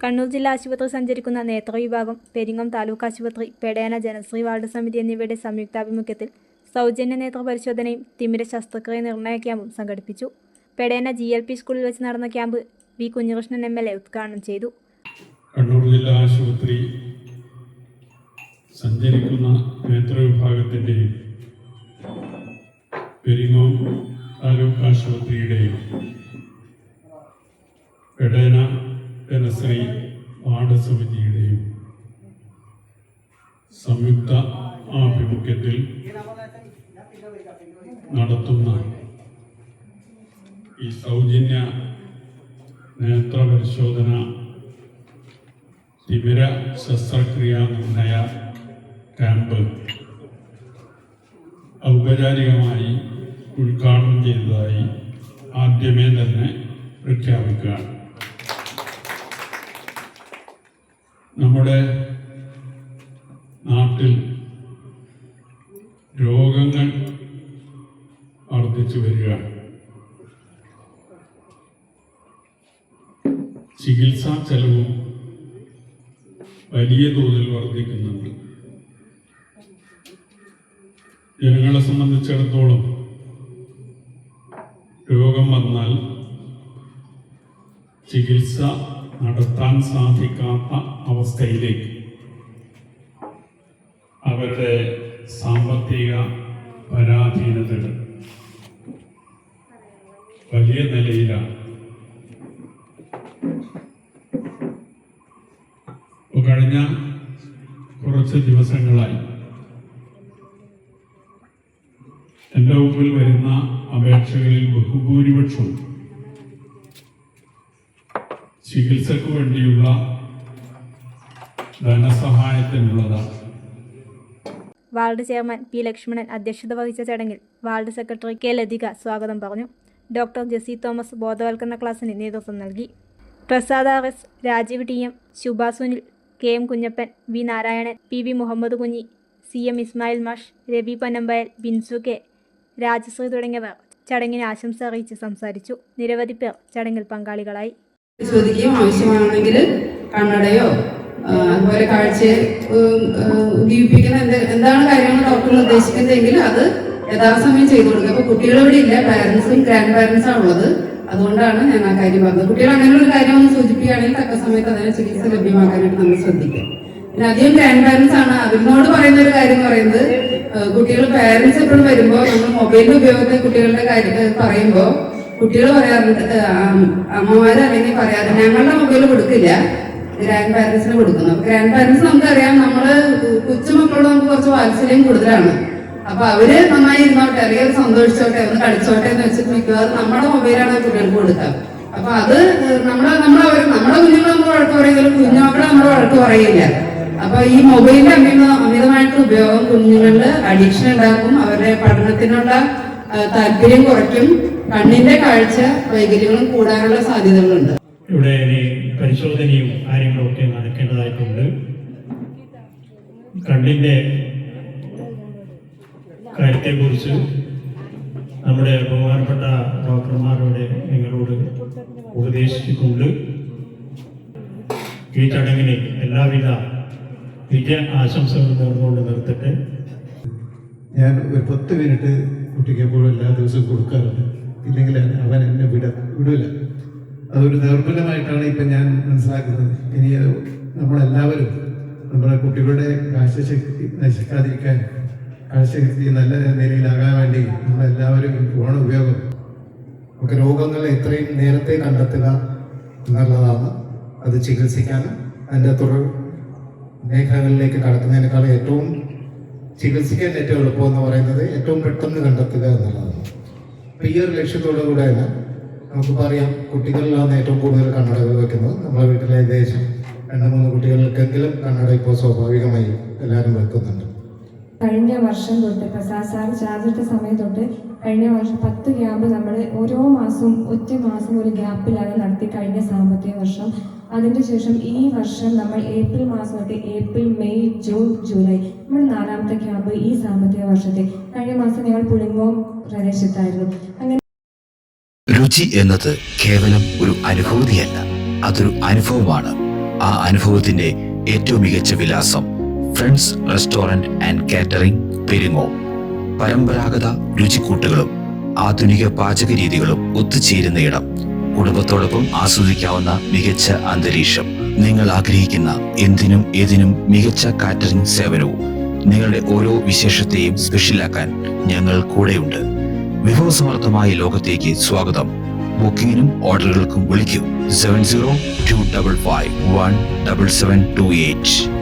കണ്ണൂർ ജില്ലാ ആശുപത്രി സഞ്ചരിക്കുന്ന നേത്രവിഭാഗം, പെരിങ്ങോം താലൂക്ക് ആശുപത്രി, പെടേന ജനശ്രീ വാർഡ് സമിതി എന്നിവയുടെ സംയുക്താഭിമുഖ്യത്തിൽ സൗജന്യ നേത്ര പരിശോധനയും തിമിര ശസ്ത്രക്രിയ നിർണയ ക്യാമ്പും സംഘടിപ്പിച്ചു. പെടേന GLP സ്കൂളിൽ വെച്ച് നടന്ന ക്യാമ്പ് വി. കുഞ്ഞികൃഷ്ണൻ MLA ഉദ്ഘാടനം ചെയ്തു. കണ്ണൂർ ജില്ലാ ആശുപത്രി സഞ്ചരിക്കുന്ന നേത്രവിഭാഗത്തിൻ്റെയും പെരിങ്ങോം താലൂക്ക് ആശുപത്രിയുടെയും പെടേന ജനശ്രീ വാർഡ് സമിതിയുടെയും സംയുക്ത ആഭിമുഖ്യത്തിൽ നടത്തുന്ന ഈ സൗജന്യ നേത്രപരിശോധന തിമിര ശസ്ത്രക്രിയ നിർണയ ക്യാമ്പ് ഔപചാരികമായി ഉദ്ഘാടനം ചെയ്തതായി ആദ്യമേ തന്നെ പ്രഖ്യാപിക്കുകയാണ്. നമ്മുടെ നാട്ടിൽ രോഗങ്ങൾ വർദ്ധിച്ചു വരികയാണ്. ചികിത്സാ ചെലവും വലിയ തോതിൽ വർദ്ധിക്കുന്നുണ്ട്. ജനങ്ങളെ സംബന്ധിച്ചിടത്തോളം രോഗം വന്നാൽ ചികിത്സ നടത്താൻ സാധിക്കാത്ത അവസ്ഥയിലേക്ക് അവരുടെ സാമ്പത്തിക പരാധീനതകൾ വലിയ നിലയിലാണ്. കഴിഞ്ഞ കുറച്ച് ദിവസങ്ങളായി എൻ്റെ മുമ്പിൽ വരുന്ന അപേക്ഷകളിൽ ബഹുഭൂരിപക്ഷവും ചികിത്സക്ക് വേണ്ടിയുള്ള ധനസഹായത്തിനുള്ളതാണ്. Ward chairman P. ലക്ഷ്മണൻ അധ്യക്ഷത വഹിച്ച ചടങ്ങിൽ വാർഡ് സെക്രട്ടറി K. ലതിക സ്വാഗതം പറഞ്ഞു. ഡോക്ടർ ജെസി തോമസ് ബോധവൽക്കരണ ക്ലാസ്സിന് നേതൃത്വം നൽകി. പ്രസാദ് RS, രാജീവ് TM, ശുഭ Sunil, KM Kunjappan, V. Narayanan, PV Muhammad Kunhi, CM Ismail മാഷ്, രവി പനമ്പയൽ, ബിൻസു K, രാജശ്രീ തുടങ്ങിയവർ ചടങ്ങിന് ആശംസ അറിയിച്ച് സംസാരിച്ചു. നിരവധി പേർ ചടങ്ങിൽ പങ്കാളികളായി. ചോദിക്കുകയും ആവശ്യമാണെങ്കിൽ കണ്ണടയോ അതുപോലെ കാഴ്ചയെ ഉദ്ദീപിപ്പിക്കുന്ന എന്താണ് കാര്യങ്ങൾ ഡോക്ടർ ഉദ്ദേശിക്കുന്നതെങ്കിൽ അത് യഥാസമയം ചെയ്തു കൊടുക്കുക. അപ്പോൾ കുട്ടികളിവിടെ ഇല്ല, പാരൻസും ഗ്രാൻഡ് പാരൻസും ഉള്ളത്. അതുകൊണ്ടാണ് ഞാൻ ആ കാര്യം പറഞ്ഞത്. കുട്ടികൾ അങ്ങനെ ഒരു കാര്യം ഒന്ന് സൂചിപ്പിക്കുകയാണെങ്കിൽ തക്ക സമയത്ത് അതിനെ ചികിത്സ ലഭ്യമാക്കാനായിട്ട് നമ്മൾ ശ്രദ്ധിക്കുക. പിന്നെ അധികം ഗ്രാൻഡ് പാരൻസ് ആണ് അവരിനോട് പറയുന്ന ഒരു കാര്യം പറയുന്നത്, കുട്ടികൾ പാരൻസ് എപ്പോഴും വരുമ്പോൾ നമ്മൾ മൊബൈലിന്റെ ഉപയോഗത്തെ കുട്ടികളുടെ കാര്യം പറയുമ്പോൾ കുട്ടികൾ പറയാറുണ്ട്, അമ്മമാര് അല്ലെങ്കിൽ പറയാറ് ഞങ്ങളുടെ മൊബൈൽ കൊടുക്കില്ല, ഗ്രാൻഡ് പാരൻസിന് കൊടുക്കുന്നു. അപ്പൊ ഗ്രാൻഡ് പാരൻസ് നമുക്കറിയാം, നമ്മള് കൊച്ചുമക്കളോട് നമുക്ക് കുറച്ച് വാത്സല്യം കൂടുതലാണ്. അപ്പൊ അവര് നന്നായി ഇരുന്നോട്ടെ അല്ലെങ്കിൽ സന്തോഷിച്ചോട്ടെ ഒന്ന് കളിച്ചോട്ടെ എന്ന് വെച്ചിട്ട് മിക്കവാറും നമ്മുടെ മൊബൈലാണ് കുട്ടികൾക്ക് കൊടുക്കുക. അപ്പൊ അത് നമ്മുടെ കുഞ്ഞുങ്ങൾ നമ്മൾ വഴക്ക് പറയുമെങ്കിലും കുഞ്ഞുമക്കളെ നമ്മൾ വഴക്ക് പറയില്ല. അപ്പൊ ഈ മൊബൈലിന്റെ അമിതമായിട്ടുള്ള ഉപയോഗം കുഞ്ഞുങ്ങളിൽ അഡിക്ഷൻ ഉണ്ടാക്കും, അവരുടെ പഠനത്തിനുള്ള താല്പര്യം കുറയ്ക്കും, കണ്ണിന്റെ കാഴ്ച വൈകല്യങ്ങളും കൂടാനുള്ള സാധ്യതകളുണ്ട്. ഇവിടെ പരിശോധനയും കാര്യങ്ങളും ഒക്കെ നടക്കേണ്ടതായിട്ടുണ്ട്. കണ്ണിന്റെ കാര്യത്തെക്കുറിച്ച് നമ്മുടെ ബഹുമാനപ്പെട്ട ഡോക്ടർമാരോട് നിങ്ങളോട് ഉപദേശിച്ചിട്ടുണ്ട്. ഈ ചടങ്ങിന് എല്ലാവിധ വിജയ ആശംസകൾ നേർന്നുകൊണ്ട് നിർത്തട്ടെ. ഞാൻ ഒരു 10 മിനിറ്റ് കുട്ടിക്ക് എപ്പോഴും എല്ലാ ദിവസവും കൊടുക്കാറുണ്ട്. ഇല്ലെങ്കിൽ അവൻ എന്നെ വിടില്ല. അതൊരു ദൗർബല്യമായിട്ടാണ് ഇപ്പം ഞാൻ മനസ്സിലാക്കുന്നത്. ഇനി നമ്മളെല്ലാവരും നമ്മുടെ കുട്ടികളുടെ കാഴ്ചശക്തി നശിക്കാതിരിക്കാൻ, കാഴ്ചശക്തി നല്ല നിലയിലാകാൻ വേണ്ടി നമ്മളെല്ലാവരും ഫോൺ ഉപയോഗം നമുക്ക് രോഗങ്ങൾ എത്രയും നേരത്തെ കണ്ടെത്തുക എന്നുള്ളതാണ്. അത് ചികിത്സിക്കാനും അതിൻ്റെ തുടർ മേഖലകളിലേക്ക് കടക്കുന്നതിനേക്കാൾ ഏറ്റവും ചികിത്സിക്കാൻ ഏറ്റവും എളുപ്പമെന്ന് പറയുന്നത് ഏറ്റവും പെട്ടെന്ന് കണ്ടെത്തുക എന്നുള്ളതാണ്. അപ്പം ഈ ഒരു ലക്ഷ്യത്തോടു കൂടെ തന്നെ നമുക്കിപ്പോൾ അറിയാം, കുട്ടികളിലാണ് ഏറ്റവും കൂടുതൽ കണ്ണടകൾ വെക്കുന്നത്. നമ്മുടെ വീട്ടിലെ ഏകദേശം 2-3 കുട്ടികൾക്കെങ്കിലും കണ്ണട ഇപ്പോൾ സ്വാഭാവികമായി എല്ലാവരും വെക്കുന്നുണ്ട്. കഴിഞ്ഞ വർഷം തൊട്ട് പ്രസാദ് സാർ ചാർജെടുത്ത സമയം തൊട്ട് കഴിഞ്ഞ വർഷം 10 ക്യാമ്പ് നമ്മൾ ഓരോ മാസവും ഒറ്റ മാസം ഒരു ഗ്യാപ്പിലാണ് നടത്തി കഴിഞ്ഞ സാമ്പത്തിക വർഷം. അതിന് ശേഷം ഈ വർഷം നമ്മൾ ഏപ്രിൽ മാസം തൊട്ട് ഏപ്രിൽ, മെയ്, ജൂൺ, ജൂലൈ നമ്മൾ 4ാമത്തെ ക്യാമ്പ് ഈ സാമ്പത്തിക വർഷത്തെ. കഴിഞ്ഞ മാസം ഞങ്ങൾ പുളിങ്ങോം പ്രദേശത്തായിരുന്നു. അങ്ങനെ രുചി എന്നത് കേവലം ഒരു അനുഭൂതിയല്ല, അതൊരു അനുഭവമാണ്. ആ അനുഭവത്തിന്റെ ഏറ്റവും മികച്ച വിലാസം ഫ്രണ്ട്സ് റെസ്റ്റോറന്റ് ആൻഡ് കാറ്ററിംഗ്, പെരിങ്ങോ. പരമ്പരാഗത രുചിക്കൂട്ടുകളും ആധുനിക പാചക രീതികളും ഒത്തുചേരുന്ന ഇടം, കുടുംബത്തോടൊപ്പം ആസ്വദിക്കാവുന്ന മികച്ച അന്തരീക്ഷം. നിങ്ങൾ ആഗ്രഹിക്കുന്ന എന്തിനും ഏതിനും മികച്ച കാറ്ററിംഗ് സേവനവും നിങ്ങളുടെ ഓരോ വിശേഷത്തെയും സ്പെഷ്യലാക്കാൻ ഞങ്ങൾ കൂടെയുണ്ട്. വിഭവസമർത്ഥമായ ലോകത്തേക്ക് സ്വാഗതം. ബുക്കിംഗിനും ഓർഡറുകൾക്കും വിളിക്കൂ 7025517728.